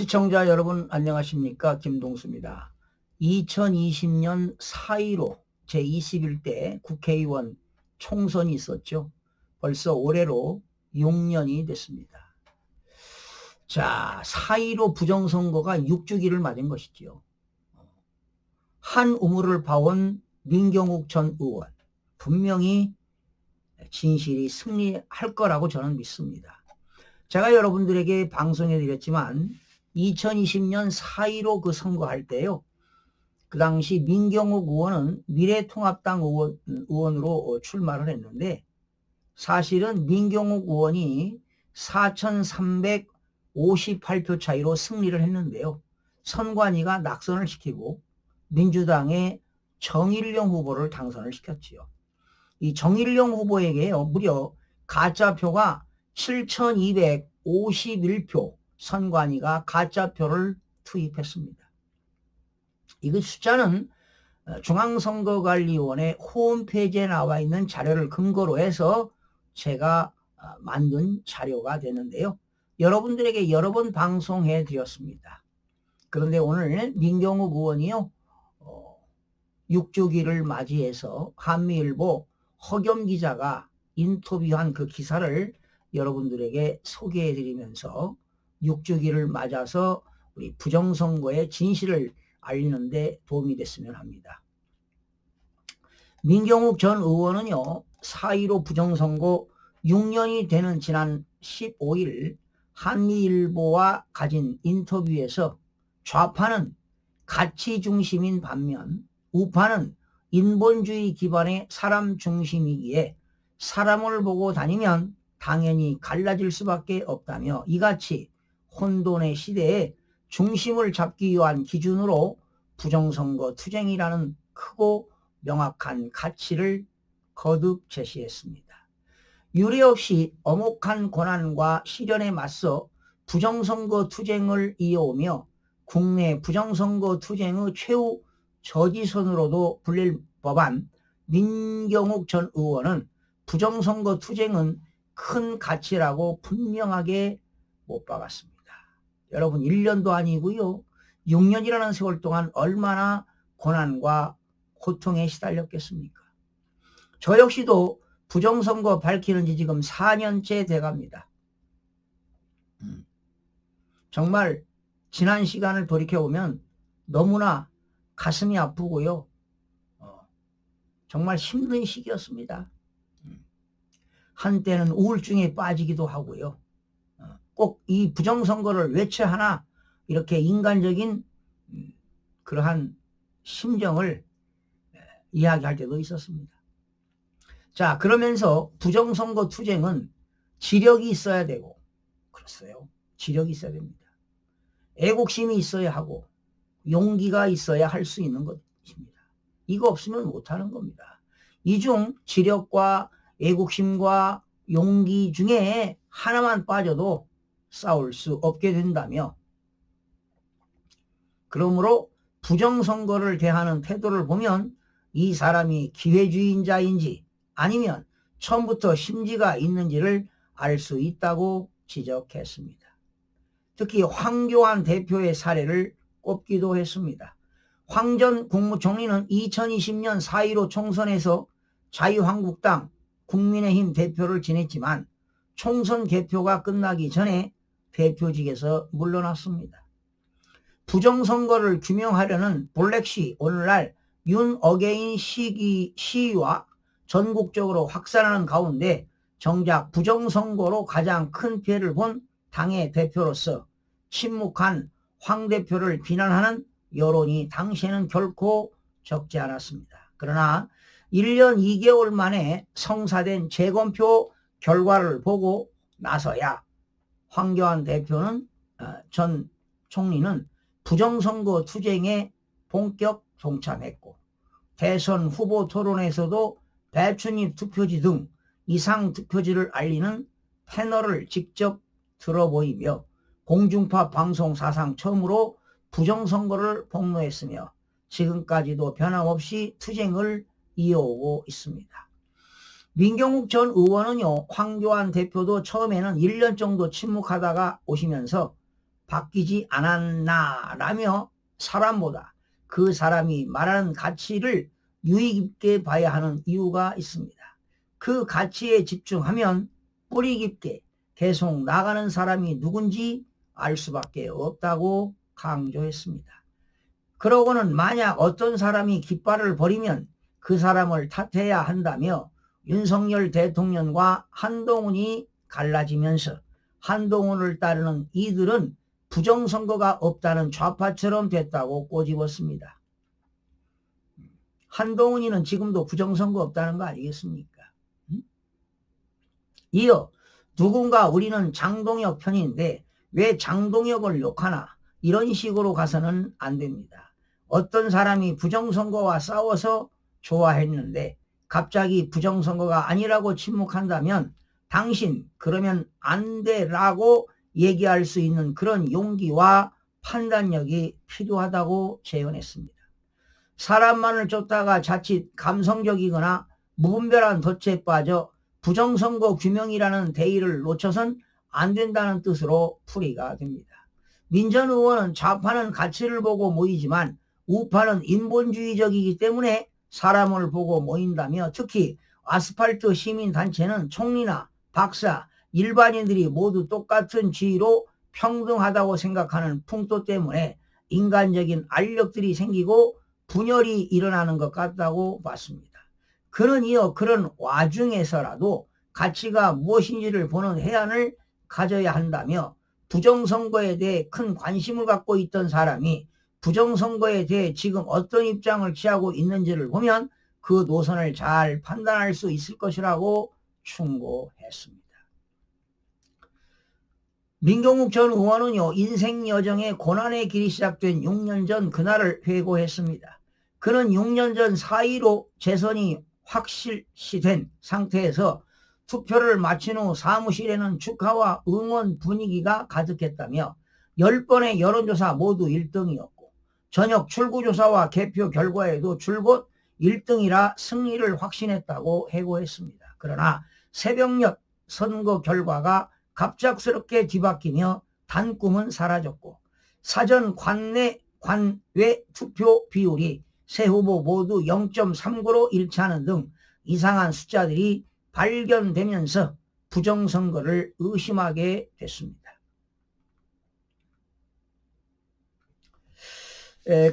시청자 여러분 안녕하십니까? 김동수입니다. 2020년 4.15 제21대 국회의원 총선이 있었죠. 벌써 올해로 6년이 됐습니다. 자, 4.15 부정선거가 6주기를 맞은 것이지요. 한 우물을 파온 민경욱 전 의원, 분명히 진실이 승리할 거라고 저는 믿습니다. 제가 여러분들에게 방송해 드렸지만 2020년 4.15 그 선거할 때요. 그 당시 민경욱 의원은 미래통합당 의원으로 출마를 했는데 사실은 민경욱 의원이 4,358표 차이로 승리를 했는데요. 선관위가 낙선을 시키고 민주당의 정일영 후보를 당선을 시켰지요. 이 정일영 후보에게요. 무려 가짜표가 7,251표 선관위가 가짜표를 투입했습니다. 이 숫자는 중앙선거관리위원회 홈페이지에 나와 있는 자료를 근거로 해서 제가 만든 자료가 되는데요. 여러분들에게 여러 번 방송해 드렸습니다. 그런데 오늘 민경욱 의원이요. 6주기를 맞이해서 한미일보 허겸 기자가 인터뷰한 그 기사를 여러분들에게 소개해 드리면서 6주기를 맞아서 우리 부정선거의 진실을 알리는 데 도움이 됐으면 합니다. 민경욱 전 의원은요. 4.15 부정선거 6년이 되는 지난 15일 한미일보와 가진 인터뷰에서 좌파는 가치 중심인 반면 우파는 인본주의 기반의 사람 중심이기에 사람을 보고 다니면 당연히 갈라질 수밖에 없다며 이같이 혼돈의 시대에 중심을 잡기 위한 기준으로 부정선거 투쟁이라는 크고 명확한 가치를 거듭 제시했습니다. 유례없이 엄혹한 고난과 시련에 맞서 부정선거 투쟁을 이어오며 국내 부정선거 투쟁의 최후 저지선으로도 불릴 법한 민경욱 전 의원은 부정선거 투쟁은 큰 가치라고 분명하게 못 박았습니다. 여러분 1년도 아니고요. 6년이라는 세월 동안 얼마나 고난과 고통에 시달렸겠습니까? 저 역시도 부정선거 밝히는 지 지금 4년째 돼갑니다. 정말 지난 시간을 돌이켜보면 너무나 가슴이 아프고요. 정말 힘든 시기였습니다. 한때는 우울증에 빠지기도 하고요. 꼭 이 부정선거를 외쳐야 하나 이렇게 인간적인 그러한 심정을 이야기할 때도 있었습니다. 자, 그러면서 부정선거 투쟁은 지력이 있어야 되고 그랬어요. 지력이 있어야 됩니다. 애국심이 있어야 하고 용기가 있어야 할 수 있는 것입니다. 이거 없으면 못하는 겁니다. 이 중 지력과 애국심과 용기 중에 하나만 빠져도 싸울 수 없게 된다며 그러므로 부정선거를 대하는 태도를 보면 이 사람이 기회주의자인지 아니면 처음부터 심지가 있는지를 알 수 있다고 지적했습니다. 특히 황교안 대표의 사례를 꼽기도 했습니다. 황 전 국무총리는 2020년 4.15 총선에서 자유한국당 국민의힘 대표를 지냈지만 총선 개표가 끝나기 전에 대표직에서 물러났습니다. 부정선거를 규명하려는 블랙시 오늘날 윤 어게인 시위와 전국적으로 확산하는 가운데 정작 부정선거로 가장 큰 피해를 본 당의 대표로서 침묵한 황 대표를 비난하는 여론이 당시에는 결코 적지 않았습니다. 그러나 1년 2개월 만에 성사된 재검표 결과를 보고 나서야 황교안 대표는 전 총리는 부정선거 투쟁에 본격 동참했고 대선 후보 토론에서도 배춧잎 투표지 등 이상 투표지를 알리는 패널을 직접 들어보이며 공중파 방송 사상 처음으로 부정선거를 폭로했으며 지금까지도 변함없이 투쟁을 이어오고 있습니다. 민경욱 전 의원은요. 황교안 대표도 처음에는 1년 정도 침묵하다가 오시면서 바뀌지 않았나라며 사람보다 그 사람이 말하는 가치를 유의 깊게 봐야 하는 이유가 있습니다. 그 가치에 집중하면 뿌리 깊게 계속 나가는 사람이 누군지 알 수밖에 없다고 강조했습니다. 그러고는 만약 어떤 사람이 깃발을 버리면 그 사람을 탓해야 한다며 윤석열 대통령과 한동훈이 갈라지면서 한동훈을 따르는 이들은 부정선거가 없다는 좌파처럼 됐다고 꼬집었습니다. 한동훈이는 지금도 부정선거 없다는 거 아니겠습니까? 이어 누군가 우리는 장동혁 편인데 왜 장동혁을 욕하나 이런 식으로 가서는 안 됩니다. 어떤 사람이 부정선거와 싸워서 좋아했는데 갑자기 부정선거가 아니라고 침묵한다면 당신 그러면 안 돼라고 얘기할 수 있는 그런 용기와 판단력이 필요하다고 제언했습니다. 사람만을 쫓다가 자칫 감성적이거나 무분별한 덫에 빠져 부정선거 규명이라는 대의를 놓쳐선 안 된다는 뜻으로 풀이가 됩니다. 민 전 의원은 좌파는 가치를 보고 모이지만 우파는 인본주의적이기 때문에 사람을 보고 모인다며 특히 아스팔트 시민단체는 총리나 박사, 일반인들이 모두 똑같은 지위로 평등하다고 생각하는 풍토 때문에 인간적인 알력들이 생기고 분열이 일어나는 것 같다고 봤습니다. 그는 이어 그런 와중에서라도 가치가 무엇인지를 보는 해안을 가져야 한다며 부정선거에 대해 큰 관심을 갖고 있던 사람이 부정선거에 대해 지금 어떤 입장을 취하고 있는지를 보면 그 노선을 잘 판단할 수 있을 것이라고 충고했습니다. 민경욱 전 의원은요, 인생 여정의 고난의 길이 시작된 6년 전 그날을 회고했습니다. 그는 6년 전 4.15 재선이 확실시된 상태에서 투표를 마친 후 사무실에는 축하와 응원 분위기가 가득했다며 10번의 여론조사 모두 1등이었고 저녁 출구조사와 개표 결과에도 줄곧 1등이라 승리를 확신했다고 해고했습니다. 그러나 새벽녘 선거 결과가 갑작스럽게 뒤바뀌며 단꿈은 사라졌고 사전 관외 투표 비율이 세 후보 모두 0.39로 일치하는 등 이상한 숫자들이 발견되면서 부정선거를 의심하게 됐습니다.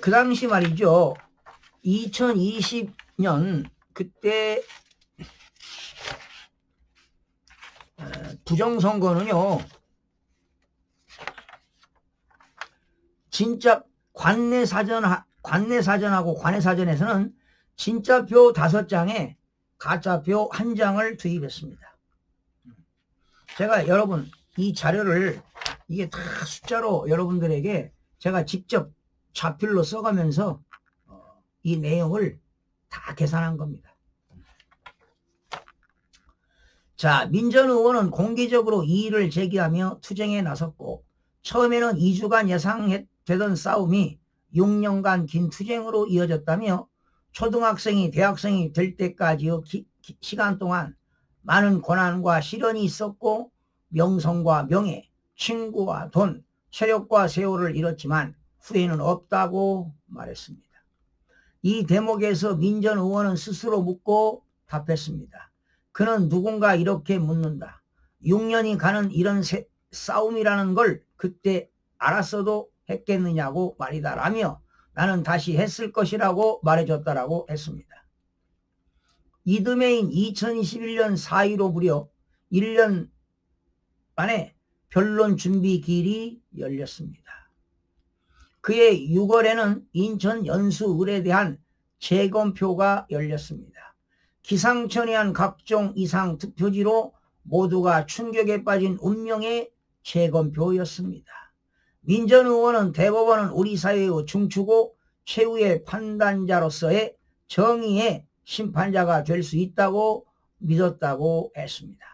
그 당시 말이죠. 2020년 그때 부정선거는요. 진짜 관내사전하고 관외사전에서는 진짜표 5장에 가짜표 1장을 투입했습니다. 제가 여러분 이 자료를 이게 다 숫자로 여러분들에게 제가 직접 자필로 써가면서 이 내용을 다 계산한 겁니다. 자, 민 전 의원은 공개적으로 이의를 제기하며 투쟁에 나섰고 처음에는 2주간 예상되던 싸움이 6년간 긴 투쟁으로 이어졌다며 초등학생이 대학생이 될 때까지의 시간 동안 많은 고난과 시련이 있었고 명성과 명예, 친구와 돈, 체력과 세월을 잃었지만 후회는 없다고 말했습니다. 이 대목에서 민 전 의원은 스스로 묻고 답했습니다. 그는 누군가 이렇게 묻는다. 6년이 가는 이런 싸움이라는 걸 그때 알았어도 했겠느냐고 말이다 라며 나는 다시 했을 것이라고 말해줬다라고 했습니다. 이듬해인 2021년 4.15 무려 1년 만에 변론 준비 기일이 열렸습니다. 그해 6월에는 인천 연수을에 대한 재검표가 열렸습니다. 기상천외한 각종 이상 투표지로 모두가 충격에 빠진 운명의 재검표였습니다. 민 전 의원은 대법원은 우리 사회의 중추고 최후의 판단자로서의 정의의 심판자가 될 수 있다고 믿었다고 했습니다.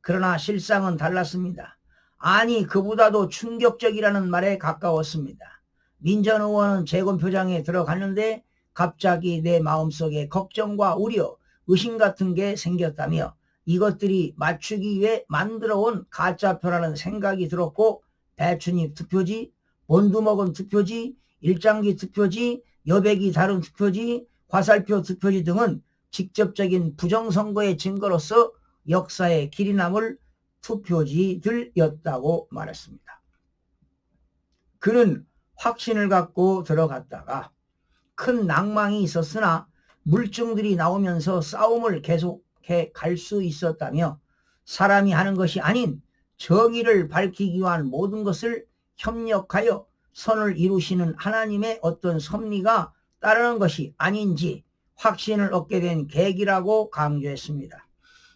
그러나 실상은 달랐습니다. 아니 그보다도 충격적이라는 말에 가까웠습니다. 민 전 의원은 재검표장에 들어갔는데 갑자기 내 마음속에 걱정과 우려, 의심 같은 게 생겼다며 이것들이 맞추기 위해 만들어온 가짜표라는 생각이 들었고 배춧잎 투표지, 본드 먹은 투표지, 일장기 투표지, 여백이 다른 투표지, 화살표 투표지 등은 직접적인 부정선거의 증거로서 역사에 길이 남을 투표지들이었다고 말했습니다. 그는 확신을 갖고 들어갔다가 큰 낭망이 있었으나 물증들이 나오면서 싸움을 계속해 갈 수 있었다며 사람이 하는 것이 아닌 정의를 밝히기 위한 모든 것을 협력하여 선을 이루시는 하나님의 어떤 섭리가 따르는 것이 아닌지 확신을 얻게 된 계기라고 강조했습니다.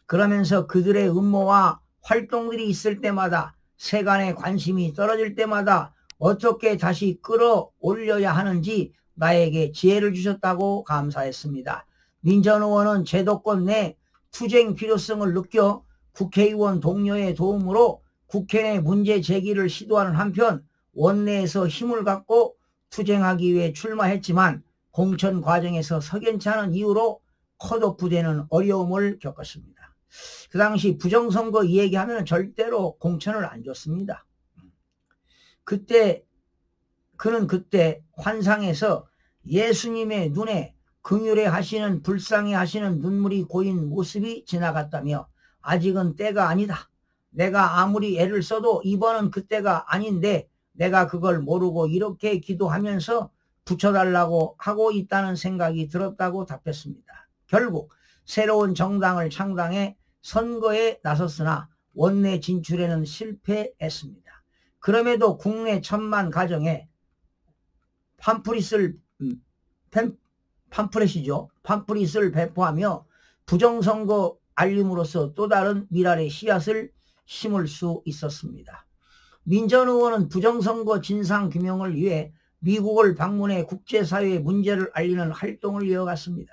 그러면서 그들의 음모와 활동들이 있을 때마다 세간의 관심이 떨어질 때마다 어떻게 다시 끌어올려야 하는지 나에게 지혜를 주셨다고 감사했습니다. 민전 의원은 제도권 내 투쟁 필요성을 느껴 국회의원 동료의 도움으로 국회 내 문제 제기를 시도하는 한편 원내에서 힘을 갖고 투쟁하기 위해 출마했지만 공천 과정에서 석연치 않은 이유로 컷오프되는 어려움을 겪었습니다. 그 당시 부정선거 얘기하면 절대로 공천을 안 줬습니다. 그는 그때 환상에서 예수님의 눈에 긍휼해 하시는 불쌍해 하시는 눈물이 고인 모습이 지나갔다며 아직은 때가 아니다. 내가 아무리 애를 써도 이번은 그때가 아닌데 내가 그걸 모르고 이렇게 기도하면서 붙여달라고 하고 있다는 생각이 들었다고 답했습니다. 결국 새로운 정당을 창당해 선거에 나섰으나 원내 진출에는 실패했습니다. 그럼에도 국내 1000만 가정에 팜프렛을 배포하며 부정선거 알림으로써 또 다른 미랄의 씨앗을 심을 수 있었습니다. 민전 의원은 부정선거 진상규명을 위해 미국을 방문해 국제사회에 문제를 알리는 활동을 이어갔습니다.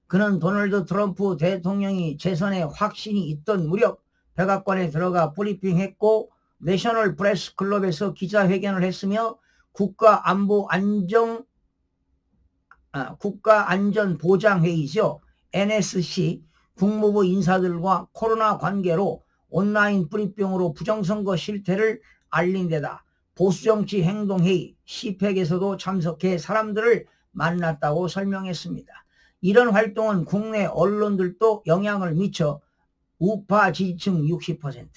그는 도널드 트럼프 대통령이 재선에 확신이 있던 무렵 백악관에 들어가 브리핑했고 내셔널 프레스 클럽에서 기자회견을 했으며 국가안전보장회의죠. NSC 국무부 인사들과 코로나 관계로 온라인 브리핑으로 부정선거 실태를 알린 데다 보수정치 행동회의 CPEC에서도 참석해 사람들을 만났다고 설명했습니다. 이런 활동은 국내 언론들도 영향을 미쳐 우파 지지층 60%,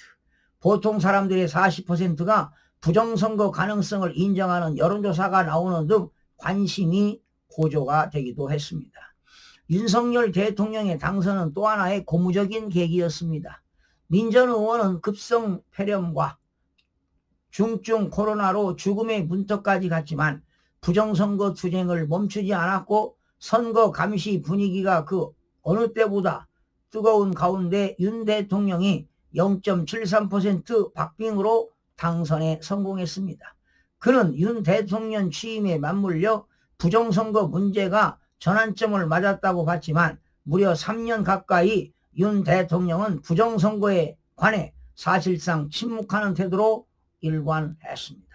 보통 사람들의 40%가 부정선거 가능성을 인정하는 여론조사가 나오는 등 관심이 고조가 되기도 했습니다. 윤석열 대통령의 당선은 또 하나의 고무적인 계기였습니다. 민전 의원은 급성 폐렴과 중증 코로나로 죽음의 문턱까지 갔지만 부정선거 투쟁을 멈추지 않았고 선거 감시 분위기가 그 어느 때보다 뜨거운 가운데 윤 대통령이 0.73% 박빙으로 당선에 성공했습니다. 그는 윤 대통령 취임에 맞물려 부정선거 문제가 전환점을 맞았다고 봤지만 무려 3년 가까이 윤 대통령은 부정선거에 관해 사실상 침묵하는 태도로 일관했습니다.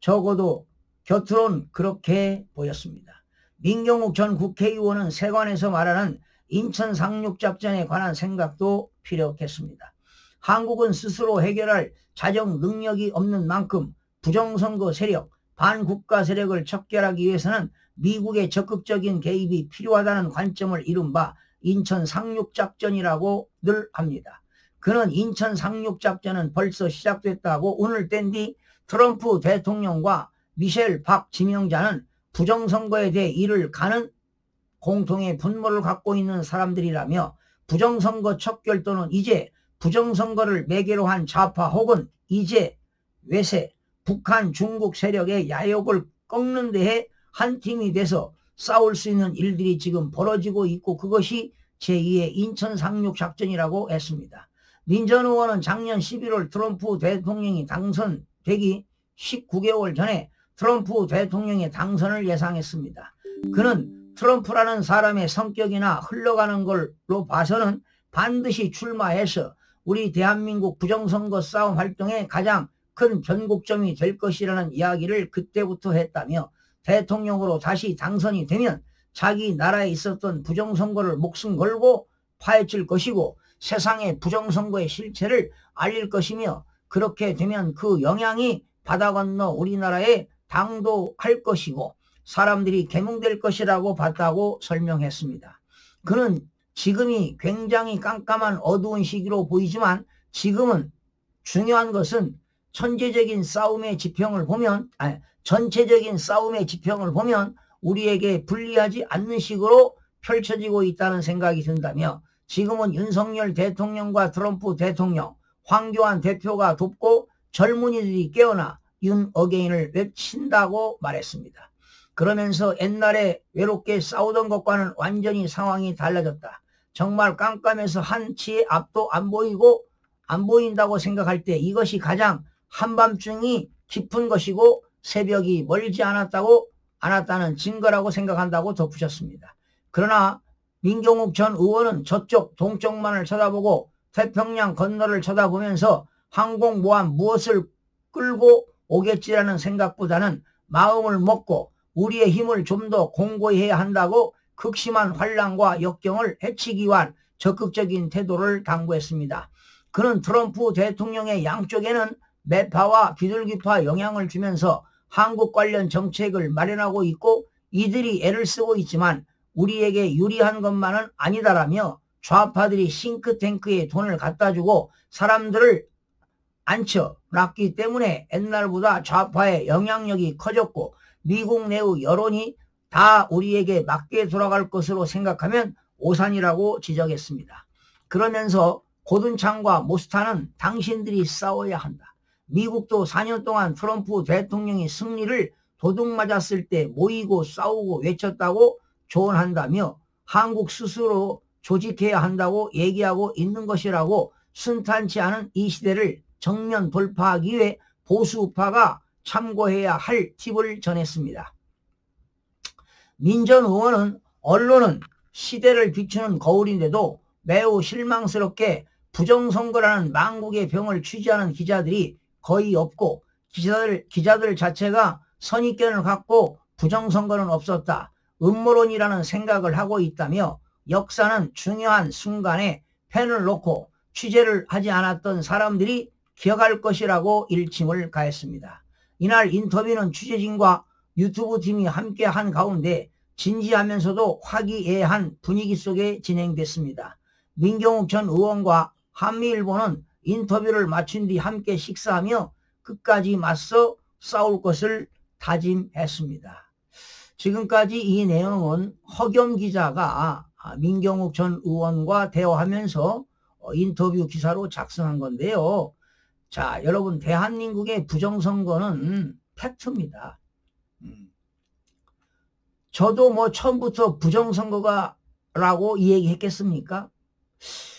적어도 겉으론 그렇게 보였습니다. 민경욱 전 국회의원은 세관에서 말하는 인천 상륙작전에 관한 생각도 피력했습니다. 한국은 스스로 해결할 자정 능력이 없는 만큼 부정선거 세력, 반국가 세력을 척결하기 위해서는 미국의 적극적인 개입이 필요하다는 관점을 이른바 인천 상륙작전이라고 늘 합니다. 그는 인천 상륙작전은 벌써 시작됐다고 오늘 뗀 뒤 트럼프 대통령과 미셸 박 지명자는 부정선거에 대해 이를 가는 공통의 분모를 갖고 있는 사람들이라며 부정선거 척결 또는 이제 부정선거를 매개로 한 좌파 혹은 이제 외세, 북한, 중국 세력의 야욕을 꺾는 데에 한 팀이 돼서 싸울 수 있는 일들이 지금 벌어지고 있고 그것이 제2의 인천 상륙작전이라고 했습니다. 민전 의원은 작년 11월 트럼프 대통령이 당선되기 19개월 전에 트럼프 대통령의 당선을 예상했습니다. 그는 트럼프라는 사람의 성격이나 흘러가는 걸로 봐서는 반드시 출마해서 우리 대한민국 부정선거 싸움 활동에 가장 큰 변곡점이 될 것이라는 이야기를 그때부터 했다며 대통령으로 다시 당선이 되면 자기 나라에 있었던 부정선거를 목숨 걸고 파헤칠 것이고 세상의 부정선거의 실체를 알릴 것이며 그렇게 되면 그 영향이 바다 건너 우리나라에 당도할 것이고 사람들이 계몽될 것이라고 봤다고 설명했습니다. 그는 지금이 굉장히 깜깜한 어두운 시기로 보이지만 지금은 중요한 것은 전체적인 싸움의 지평을 보면 우리에게 불리하지 않는 식으로 펼쳐지고 있다는 생각이 든다며 지금은 윤석열 대통령과 트럼프 대통령, 황교안 대표가 돕고 젊은이들이 깨어나 윤 어게인을 외친다고 말했습니다. 그러면서 옛날에 외롭게 싸우던 것과는 완전히 상황이 달라졌다. 정말 깜깜해서 한 치의 앞도 안 보인다고 생각할 때 이것이 가장 한밤중이 깊은 것이고 새벽이 멀지 않았다는 증거라고 생각한다고 덧붙였습니다. 그러나 민경욱 전 의원은 저쪽 동쪽만을 쳐다보고 태평양 건너를 쳐다보면서 항공모함 무엇을 끌고 오겠지라는 생각보다는 마음을 먹고 우리의 힘을 좀 더 공고히 해야 한다고 극심한 환란과 역경을 해치기 위한 적극적인 태도를 당부했습니다. 그는 트럼프 대통령의 양쪽에는 매파와 비둘기파 영향을 주면서 한국 관련 정책을 마련하고 있고 이들이 애를 쓰고 있지만 우리에게 유리한 것만은 아니다라며 좌파들이 싱크탱크에 돈을 갖다 주고 사람들을 앉혀놨기 때문에 옛날보다 좌파의 영향력이 커졌고 미국 내의 여론이 다 우리에게 맞게 돌아갈 것으로 생각하면 오산이라고 지적했습니다. 그러면서 고든창과 모스타는 당신들이 싸워야 한다. 미국도 4년 동안 트럼프 대통령이 승리를 도둑맞았을 때 모이고 싸우고 외쳤다고 조언한다며 한국 스스로 조직해야 한다고 얘기하고 있는 것이라고 순탄치 않은 이 시대를 정면 돌파하기 위해 보수파가 참고해야 할 팁을 전했습니다. 민 전 의원은 언론은 시대를 비추는 거울인데도 매우 실망스럽게 부정선거라는 망국의 병을 취재하는 기자들이 거의 없고 기자들 자체가 선입견을 갖고 부정선거는 없었다. 음모론이라는 생각을 하고 있다며 역사는 중요한 순간에 펜을 놓고 취재를 하지 않았던 사람들이 기억할 것이라고 일침을 가했습니다. 이날 인터뷰는 취재진과 유튜브 팀이 함께 한 가운데 진지하면서도 화기애애한 분위기 속에 진행됐습니다. 민경욱 전 의원과 한미일보는 인터뷰를 마친 뒤 함께 식사하며 끝까지 맞서 싸울 것을 다짐했습니다. 지금까지 이 내용은 허겸 기자가 민경욱 전 의원과 대화하면서 인터뷰 기사로 작성한 건데요. 자, 여러분, 대한민국의 부정선거는 팩트입니다. 저도 뭐 처음부터 부정선거가라고 이 얘기 했겠습니까?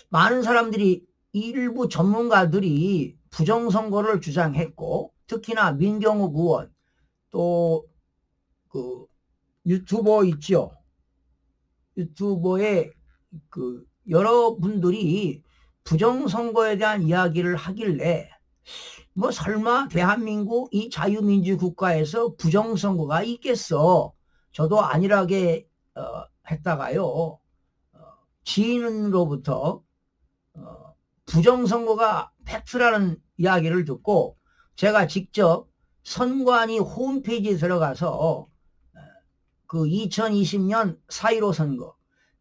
많은 사람들이 일부 전문가들이 부정선거를 주장했고 특히나 민경욱 의원 또 그 유튜버 있죠. 유튜버의 그 여러분들이 부정선거에 대한 이야기를 하길래 뭐 설마 대한민국 이 자유민주 국가에서 부정선거가 있겠어. 저도 안일하게 했다가요. 지인으로부터 부정선거가 팩트라는 이야기를 듣고 제가 직접 선관위 홈페이지에 들어가서 그 2020년 4.15 선거,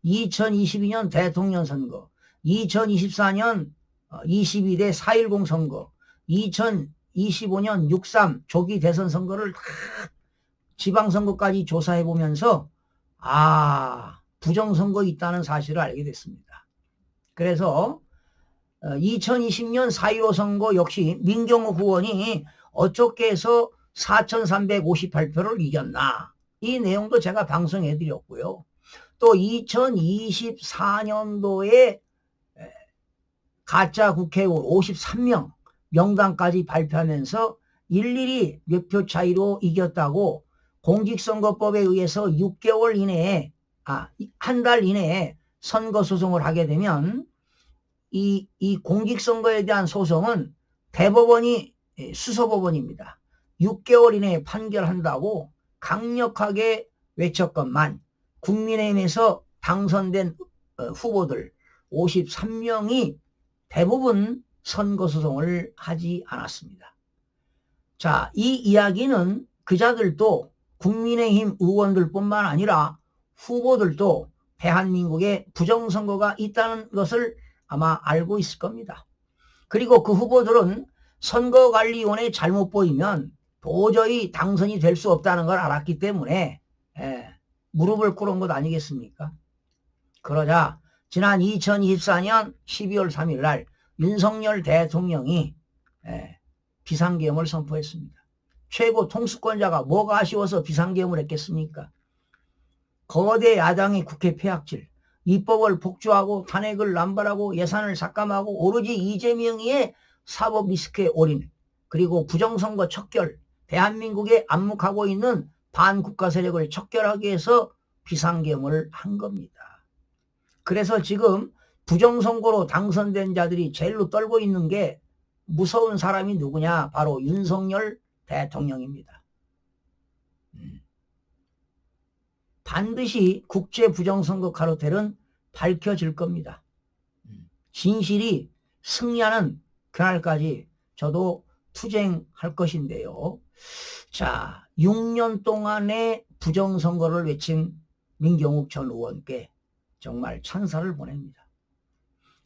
2022년 대통령 선거, 2024년 22대 4.10 선거, 2025년 6.3 조기 대선 선거를 다 지방선거까지 조사해보면서 부정선거 있다는 사실을 알게 됐습니다. 그래서 2020년 4.15 선거 역시 민경욱 의원이 어떻게 해서 4,358표를 이겼나 이 내용도 제가 방송해드렸고요. 또 2024년도에 가짜 국회의원 53명 명단까지 발표하면서 일일이 몇 표 차이로 이겼다고 공직선거법에 의해서 6개월 이내에 한 달 이내에 선거소송을 하게 되면 이 공직선거에 대한 소송은 대법원이 수서법원입니다. 6개월 이내에 판결한다고 강력하게 외쳤건만 국민의힘에서 당선된 후보들 53명이 대부분 선거소송을 하지 않았습니다. 자, 이 이야기는 그자들도 국민의힘 의원들뿐만 아니라 후보들도 대한민국에 부정선거가 있다는 것을 아마 알고 있을 겁니다. 그리고 그 후보들은 선거관리위원회 잘못 보이면 도저히 당선이 될 수 없다는 걸 알았기 때문에 무릎을 꿇은 것 아니겠습니까? 그러자 지난 2024년 12월 3일 날 윤석열 대통령이 비상계엄을 선포했습니다. 최고 통수권자가 뭐가 아쉬워서 비상계엄을 했겠습니까? 거대 야당의 국회 폐악질, 입법을 폭주하고 탄핵을 남발하고 예산을 삭감하고 오로지 이재명의 사법 리스크에 올인, 그리고 부정선거 척결, 대한민국에 암묵하고 있는 반국가 세력을 척결하기 위해서 비상계엄을 한 겁니다. 그래서 지금 부정선거로 당선된 자들이 제일로 떨고 있는 게 무서운 사람이 누구냐? 바로 윤석열 대통령입니다. 반드시 국제 부정선거 카르텔은 밝혀질 겁니다. 진실이 승리하는 그날까지 저도 투쟁할 것인데요. 자, 6년 동안의 부정선거를 외친 민경욱 전 의원께 정말 찬사를 보냅니다.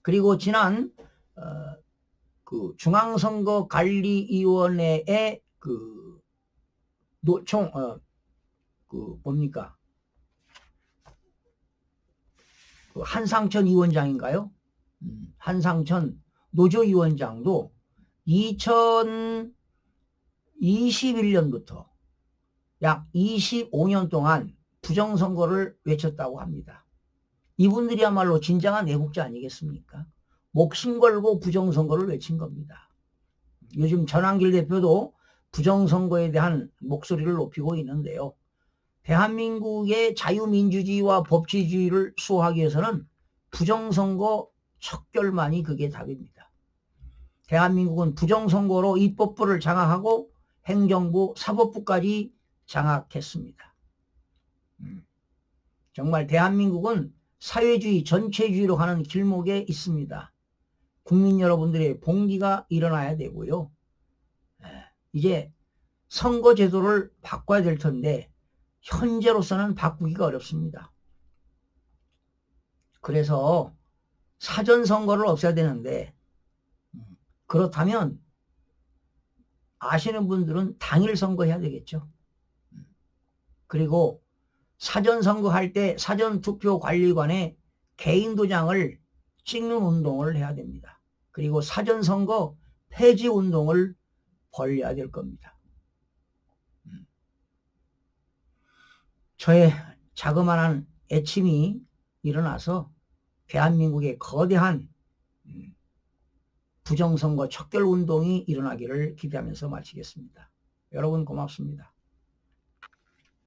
그리고 지난 그 중앙선거관리위원회의 그 노총 뭡니까? 그 한상천 위원장인가요? 한상천 노조위원장도 2021년부터 약 25년 동안 부정선거를 외쳤다고 합니다. 이분들이야말로 진정한 애국자 아니겠습니까? 목숨 걸고 부정선거를 외친 겁니다. 요즘 전한길 대표도 부정선거에 대한 목소리를 높이고 있는데요. 대한민국의 자유민주주의와 법치주의를 수호하기 위해서는 부정선거 척결만이 그게 답입니다. 대한민국은 부정선거로 입법부를 장악하고 행정부, 사법부까지 장악했습니다. 정말 대한민국은 사회주의, 전체주의로 가는 길목에 있습니다. 국민 여러분들의 봉기가 일어나야 되고요. 이제 선거제도를 바꿔야 될 텐데 현재로서는 바꾸기가 어렵습니다. 그래서 사전선거를 없애야 되는데 그렇다면 아시는 분들은 당일 선거해야 되겠죠. 그리고 사전선거할 때 사전투표관리관에 개인 도장을 찍는 운동을 해야 됩니다. 그리고 사전선거 폐지 운동을 벌여야 될 겁니다. 저의 자그마한 애침이 일어나서 대한민국의 거대한 부정선거 척결 운동이 일어나기를 기대하면서 마치겠습니다. 여러분 고맙습니다.